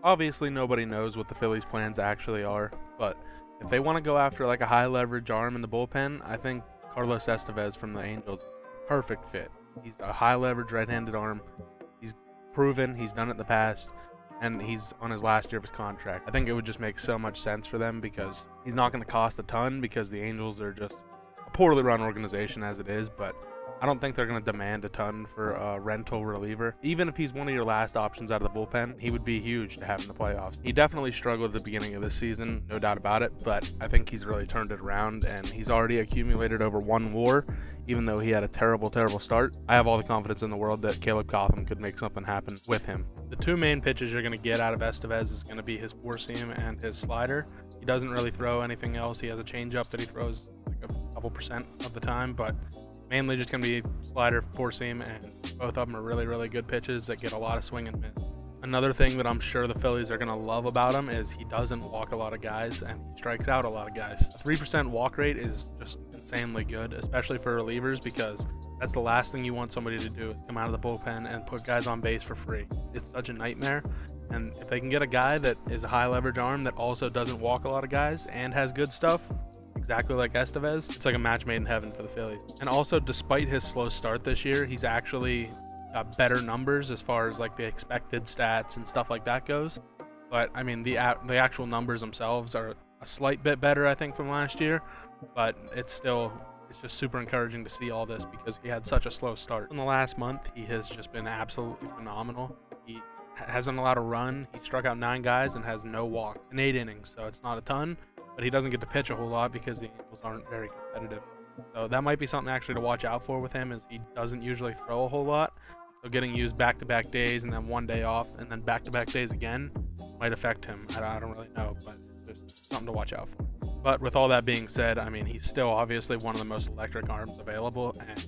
Obviously, nobody knows what the Phillies' plans actually are, but if they want to go after like a high leverage arm in the bullpen, I think Carlos Estevez from the Angels is a perfect fit. He's a high leverage right-handed arm. He's proven, he's done it in the past, and he's on his last year of his contract. I think it would just make so much sense for them because he's not going to cost a ton because the Angels are just a poorly run organization as it is, but I don't think they're going to demand a ton for a rental reliever. Even if he's one of your last options out of the bullpen, he would be huge to have in the playoffs. He definitely struggled at the beginning of this season, no doubt about it, but I think he's really turned it around, and he's already accumulated over 1 WAR, even though he had a terrible start. I have all the confidence in the world that Caleb Cotham could make something happen with him. The 2 main pitches you're going to get out of Estévez is going to be his 4-seam and his slider. He doesn't really throw anything else. He has a changeup that he throws like a couple percent of the time, but mainly just going to be slider, 4-seam, and both of them are really good pitches that get a lot of swing and miss. Another thing that I'm sure the Phillies are going to love about him is he doesn't walk a lot of guys and he strikes out a lot of guys. A 3% walk rate is just insanely good, especially for relievers, because that's the last thing you want somebody to do is come out of the bullpen and put guys on base for free. It's such a nightmare, and if they can get a guy that is a high leverage arm that also doesn't walk a lot of guys and has good stuff, exactly like Estévez, it's like a match made in heaven for the Phillies. And also, despite his slow start this year, he's actually got better numbers as far as like the expected stats and stuff like that goes. But I mean, the actual numbers themselves are a slight bit better, I think, from last year. But it's just super encouraging to see all this because he had such a slow start. In the last month, he has just been absolutely phenomenal. He hasn't allowed a run. He struck out 9 guys and has no walk in 8 innings, so it's not a ton. But he doesn't get to pitch a whole lot because the Angels aren't very competitive. So that might be something actually to watch out for with him, is he doesn't usually throw a whole lot. So getting used back-to-back days and then 1 day off and then back-to-back days again might affect him. I don't really know, but there's something to watch out for. But with all that being said, I mean, he's still obviously one of the most electric arms available, and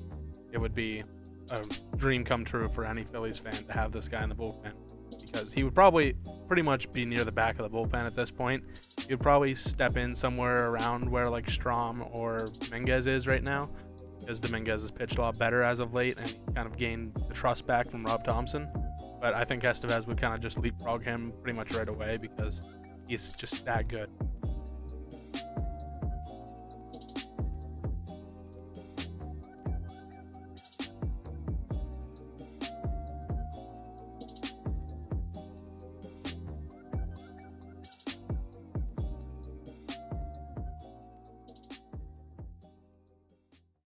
it would be a dream come true for any Phillies fan to have this guy in the bullpen, because he would probably pretty much be near the back of the bullpen at this point. He would probably step in somewhere around where like Strom or Dominguez is right now, because Dominguez has pitched a lot better as of late and kind of gained the trust back from Rob Thompson. But I think Estévez would kind of just leapfrog him pretty much right away because he's just that good.